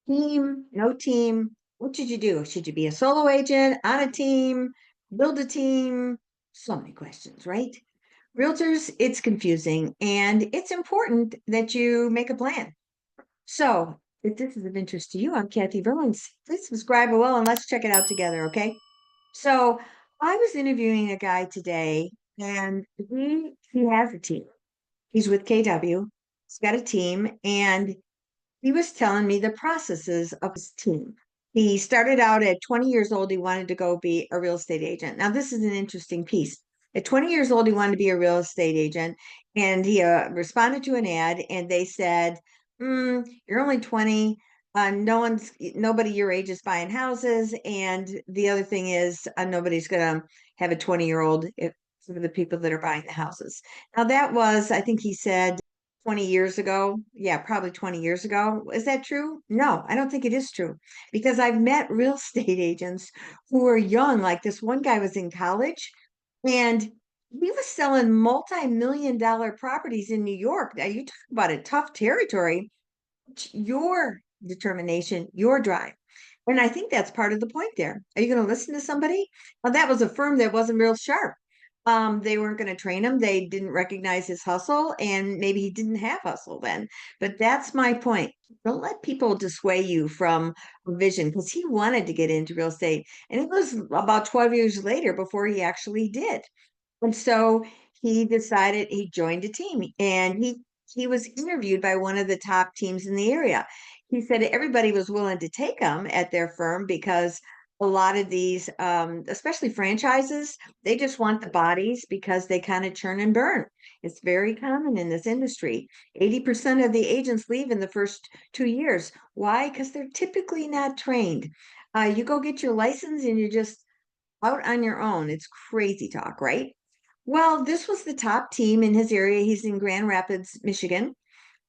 Team, no team. What should you do? Should you be a solo agent, on a team, build a team? So many questions, right? Realtors, it's confusing and it's important that you make a plan. So, if this is of interest to you, I'm Kathy Burns. Please subscribe below and let's check it out together, okay? So, I was interviewing a guy today and he has a team. He's with KW. He's got a team and he was telling me the processes of his team. He started out at 20 years old. He wanted to go be a real estate agent. Now, this is an interesting piece. At 20 years old, he wanted to be a real estate agent, and he responded to an ad, and they said, "You're only 20. Nobody your age is buying houses, and the other thing is, nobody's going to have a 20-year-old for the people that are buying the houses." Now, that was, I think he said, 20 years ago. Yeah, probably 20 years ago. Is that true? No, I don't think it is true because I've met real estate agents who are young. Like this one guy was in college and he was selling multi-million dollar properties in New York. Now you talk about a tough territory. It's your determination, your drive. And I think that's part of the point there. Are you going to listen to somebody? Well, that was a firm that wasn't real sharp. They weren't going to train him. They didn't recognize his hustle, and maybe he didn't have hustle then. But that's my point. Don't let people dissuade you from a vision because he wanted to get into real estate. And it was about 12 years later before he actually did. And so he decided he joined a team and he was interviewed by one of the top teams in the area. He said everybody was willing to take him at their firm because a lot of these, especially franchises, they just want the bodies because they kind of churn and burn. It's very common in this industry. 80% of the agents leave in the first 2 years. Why? Because they're typically not trained. You go get your license and you're just out on your own. It's crazy talk, right? Well, this was the top team in his area. He's in Grand Rapids, Michigan,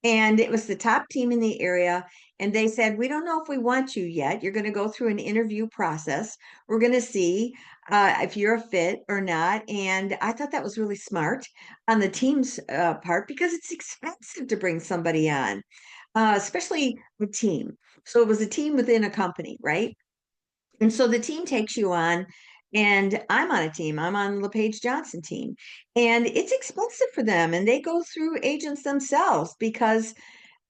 and it was the top team in the area. And they said, "We don't know if we want you yet. You're going to go through an interview process. We're going to see if you're a fit or not." And I thought that was really smart on the team's part because it's expensive to bring somebody on, especially a team. So it was a team within a company, right? And so the team takes you on, and I'm on a team. I'm on LePage Johnson team, and it's expensive for them. And they go through agents themselves because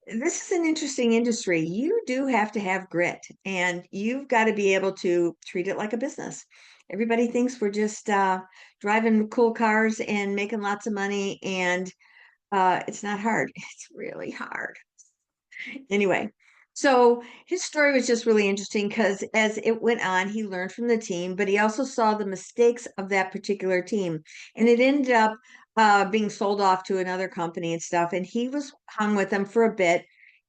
this is an interesting industry. You do have to have grit, and you've got to be able to treat it like a business. Everybody thinks we're just driving cool cars and making lots of money, and it's not hard. It's really hard. Anyway, so his story was just really interesting because as it went on, he learned from the team, but he also saw the mistakes of that particular team. And it ended up being sold off to another company and stuff. And he was hung with them for a bit.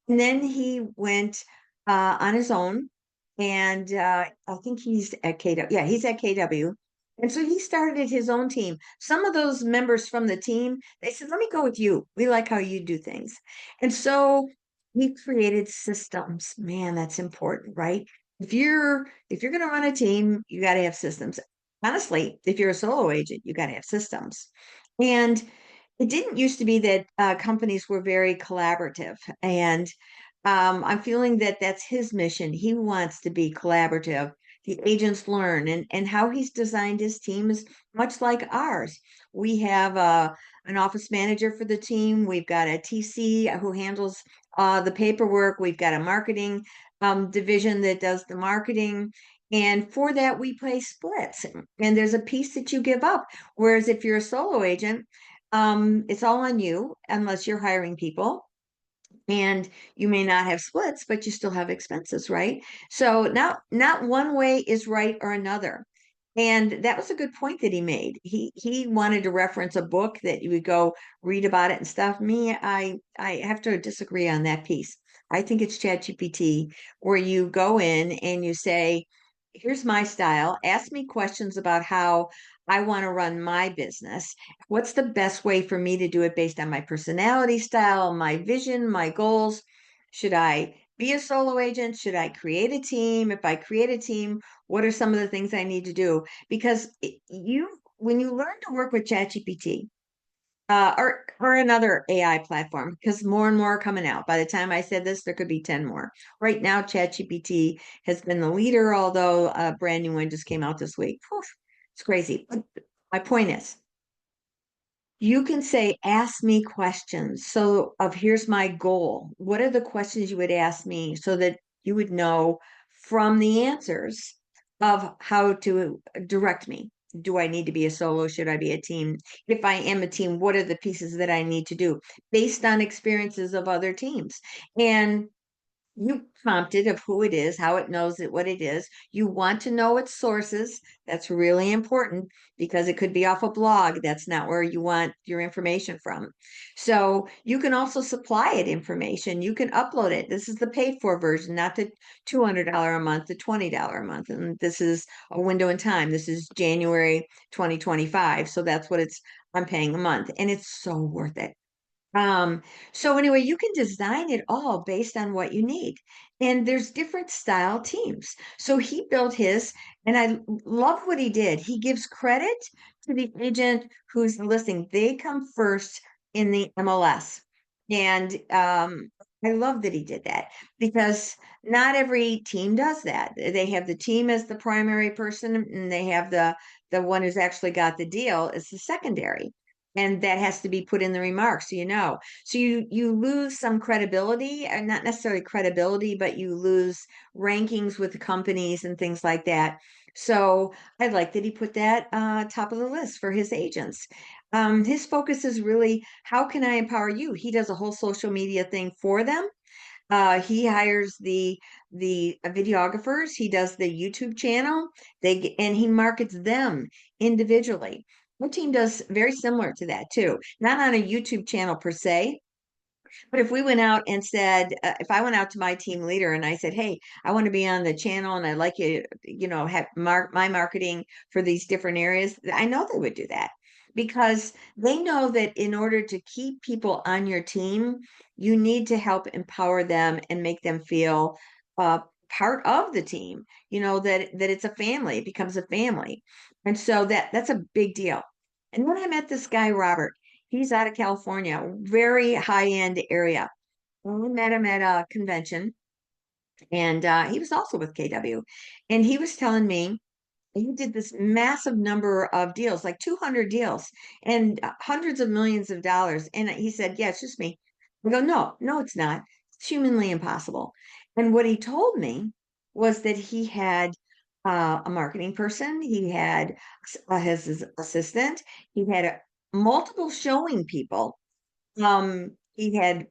And then he went on his own. And I think he's at KW. Yeah, he's at KW. And so he started his own team. Some of those members from the team, they said, "Let me go with you. We like how you do things." And so he created systems. Man, that's important, right? If you're going to run a team, you got to have systems. Honestly, if you're a solo agent, you got to have systems. And it didn't used to be that companies were very collaborative. And I'm feeling that that's his mission. He wants to be collaborative. The agents learn, and how he's designed his team is much like ours. We have an office manager for the team. We've got a TC who handles the paperwork. We've got a marketing division that does the marketing. And for that, we play splits. And there's a piece that you give up. Whereas if you're a solo agent, it's all on you unless you're hiring people. And you may not have splits, but you still have expenses, right? So not one way is right or another. And that was a good point that he made. He wanted to reference a book that you would go read about it and stuff. Me, I have to disagree on that piece. I think it's ChatGPT where you go in and you say, "Here's my style. Ask me questions about how I want to run my business. What's the best way for me to do it based on my personality style, my vision, my goals? Should I be a solo agent? Should I create a team? If I create a team, what are some of the things I need to do?" Because when you learn to work with ChatGPT, or another AI platform, because more and more are coming out. By the time I said this, there could be 10 more. Right now, ChatGPT has been the leader, although a brand new one just came out this week. Whew, it's crazy. But my point is, you can say, ask me questions. So of here's my goal. What are the questions you would ask me so that you would know from the answers of how to direct me? Do I need to be a solo? Should I be a team? If I am a team, what are the pieces that I need to do based on experiences of other teams? And you prompted of who it is, how it knows it, what it is. You want to know its sources. That's really important because it could be off a blog. That's not where you want your information from. So you can also supply it information. You can upload it. This is the paid for version, not the $200 a month, the $20 a month. And this is a window in time. This is January 2025. So that's what I'm paying a month. And it's so worth it. Um, so anyway, you can design it all based on what you need. And there's different style teams. So he built his, and I love what he did. He gives credit to the agent who's listing. They come first in the MLS. And I love that he did that because not every team does that. They have the team as the primary person, and they have the one who's actually got the deal as the secondary, and that has to be put in the remarks, so you know. So you lose some credibility, and not necessarily credibility, but you lose rankings with companies and things like that. So I like that he put that top of the list for his agents. His focus is really, how can I empower you? He does a whole social media thing for them. He hires the videographers. He does the YouTube channel. And he markets them individually. Our team does very similar to that too. Not on a YouTube channel per se, but if we went out and said, if I went out to my team leader and I said, "Hey, I want to be on the channel and I'd like you, have my marketing for these different areas," I know they would do that because they know that in order to keep people on your team, you need to help empower them and make them feel part of the team. That it's a family, it becomes a family, and so that's a big deal. And then I met this guy, Robert. He's out of California, very high-end area. We met him at a convention, and he was also with KW. And he was telling me he did this massive number of deals, like 200 deals, and hundreds of millions of dollars. And he said, "Yeah, it's just me." I go, "No, no, it's not. It's humanly impossible." And what he told me was that he had a marketing person, he had his assistant, he had multiple showing people. He had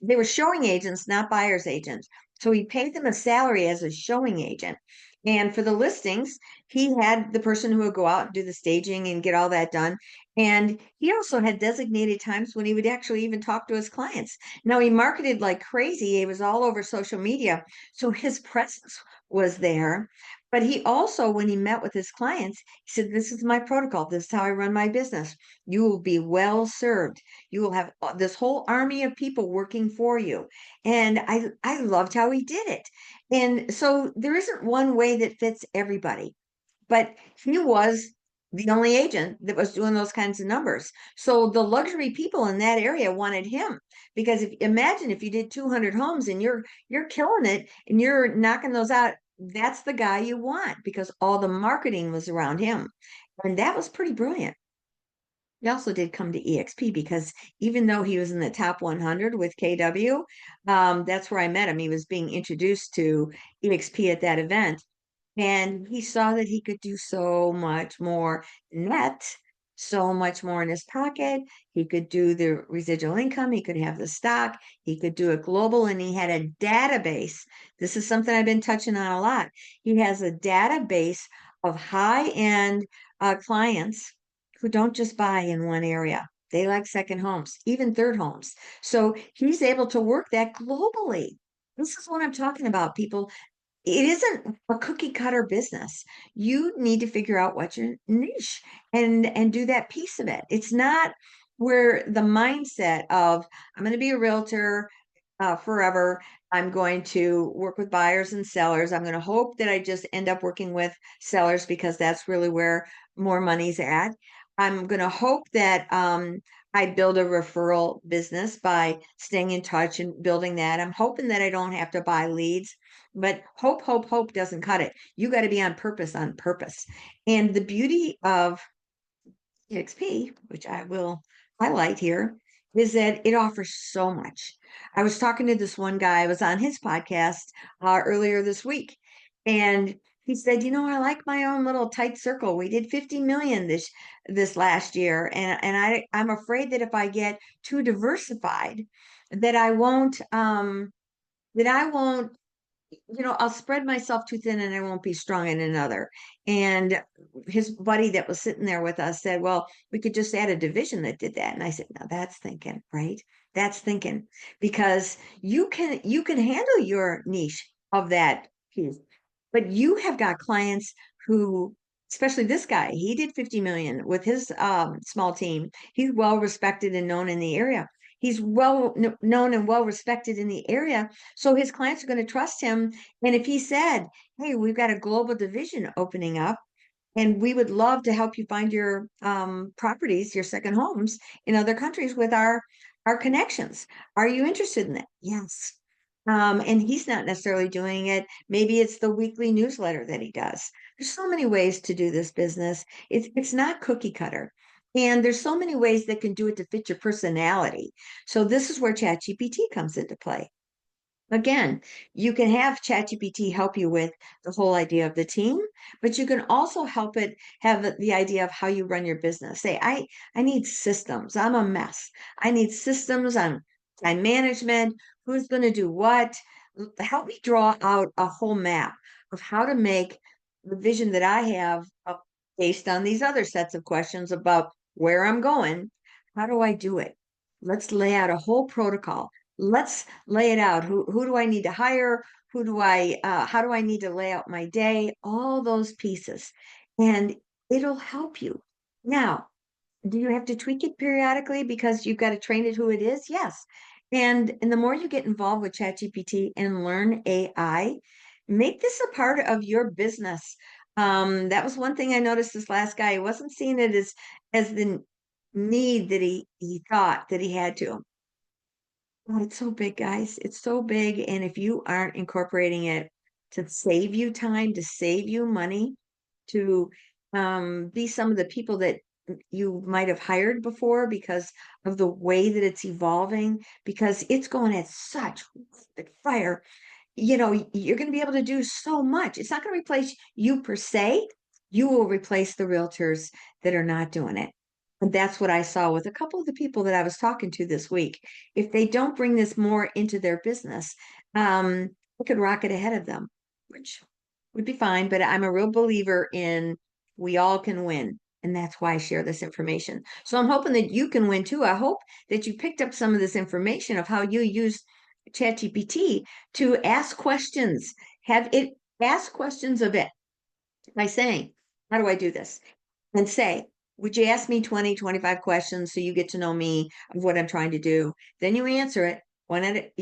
they were showing agents, not buyer's agents. So he paid them a salary as a showing agent. And for the listings, he had the person who would go out and do the staging and get all that done. And he also had designated times when he would actually even talk to his clients. Now he marketed like crazy. He was all over social media. So his presence was there. But he also, when he met with his clients, he said, "This is my protocol. This is how I run my business. You will be well served. You will have this whole army of people working for you." And I loved how he did it. And so there isn't one way that fits everybody, but he was the only agent that was doing those kinds of numbers. So the luxury people in that area wanted him, because imagine if you did 200 homes and you're killing it and you're knocking those out, that's the guy you want because all the marketing was around him. And that was pretty brilliant. He also did come to EXP because even though he was in the top 100 with KW, that's where I met him. He was being introduced to EXP at that event, and he saw that he could do so much more net, so much more in his pocket. He could do the residual income, he could have the stock, he could do it global, and he had a database. This is something I've been touching on a lot. He has a database of high-end clients who don't just buy in one area. They like second homes, even third homes. So he's able to work that globally. This is what I'm talking about, people. It isn't a cookie cutter business. You need to figure out what's your niche and do that piece of it. It's not where the mindset of, "I'm going to be a realtor forever. I'm going to work with buyers and sellers. I'm going to hope that I just end up working with sellers because that's really where more money's at. I'm going to hope that I build a referral business by staying in touch and building that. I'm hoping that I don't have to buy leads, but hope doesn't cut it. You got to be on purpose. And the beauty of EXP, which I will highlight here, is that it offers so much. I was talking to this one guy, I was on his podcast earlier this week, and he said, I like my own little tight circle. We did 50 million this last year, and I'm afraid that if I get too diversified, that I won't I'll spread myself too thin and I won't be strong in another. And his buddy that was sitting there with us said, well, we could just add a division that did that. And I said, now that's thinking, right? That's thinking because you can handle your niche of that piece, but you have got clients who, especially this guy, he did 50 million with his small team. He's well respected and known in the area. He's known and well respected in the area. So his clients are going to trust him. And if he said, hey, we've got a global division opening up, and we would love to help you find your properties, your second homes in other countries with our connections. Are you interested in that? Yes. And he's not necessarily doing it. Maybe it's the weekly newsletter that he does. There's so many ways to do this business. It's not cookie cutter. And there's so many ways that can do it to fit your personality. So this is where ChatGPT comes into play. Again, you can have ChatGPT help you with the whole idea of the team, but you can also help it have the idea of how you run your business. Say, I need systems. I'm a mess. I need systems on time management. Who's going to do what? Help me draw out a whole map of how to make the vision that I have based on these other sets of questions about where I'm going. How do I do it? Let's lay out a whole protocol. Let's lay it out. Who do I need to hire? How do I need to lay out my day? All those pieces. And it'll help you. Now, do you have to tweak it periodically because you've got to train it who it is? Yes. And the more you get involved with ChatGPT and learn AI, make this a part of your business. That was one thing I noticed this last guy. He wasn't seeing it as the need that he thought that he had to. Oh, it's so big, guys. It's so big. And if you aren't incorporating it to save you time, to save you money, to be some of the people that you might have hired before because of the way that it's evolving, because it's going at such rapid fire, you're going to be able to do so much. It's not going to replace you per se. You will replace the realtors that are not doing it. And that's what I saw with a couple of the people that I was talking to this week. If they don't bring this more into their business, it could rocket ahead of them, which would be fine. But I'm a real believer in we all can win. And that's why I share this information. So I'm hoping that you can win too. I hope that you picked up some of this information of how you use ChatGPT to ask questions. Have it ask questions of it by saying, how do I do this? And say, would you ask me 20, 25 questions so you get to know me of what I'm trying to do? Then you answer it.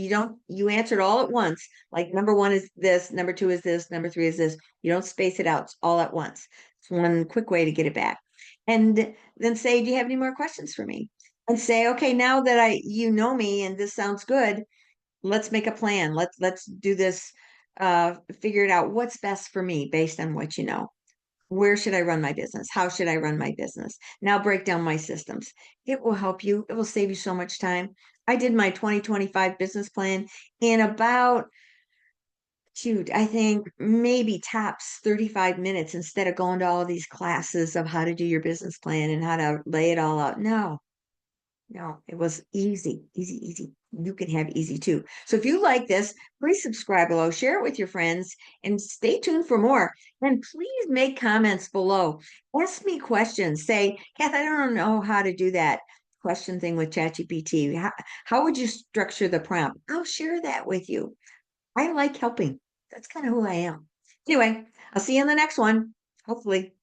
You answer it all at once. Like number one is this, number two is this, number three is this. You don't space it out all at once. It's one quick way to get it back. And then say, do you have any more questions for me? And say, okay, now that you know me and this sounds good, let's make a plan. Let's do this, figure it out. What's best for me based on what you know? Where should I run my business? How should I run my business? Now break down my systems. It will help you. It will save you so much time. I did my 2025 business plan in about, shoot, I think maybe tops 35 minutes instead of going to all these classes of how to do your business plan and how to lay it all out. No, it was easy, easy, easy. You can have easy too. So if you like this, please subscribe below, share it with your friends, and stay tuned for more. And please make comments below. Ask me questions. Say, Kath, I don't know how to do that question thing with ChatGPT. How would you structure the prompt? I'll share that with you. I like helping. That's kind of who I am. Anyway, I'll see you in the next one, hopefully.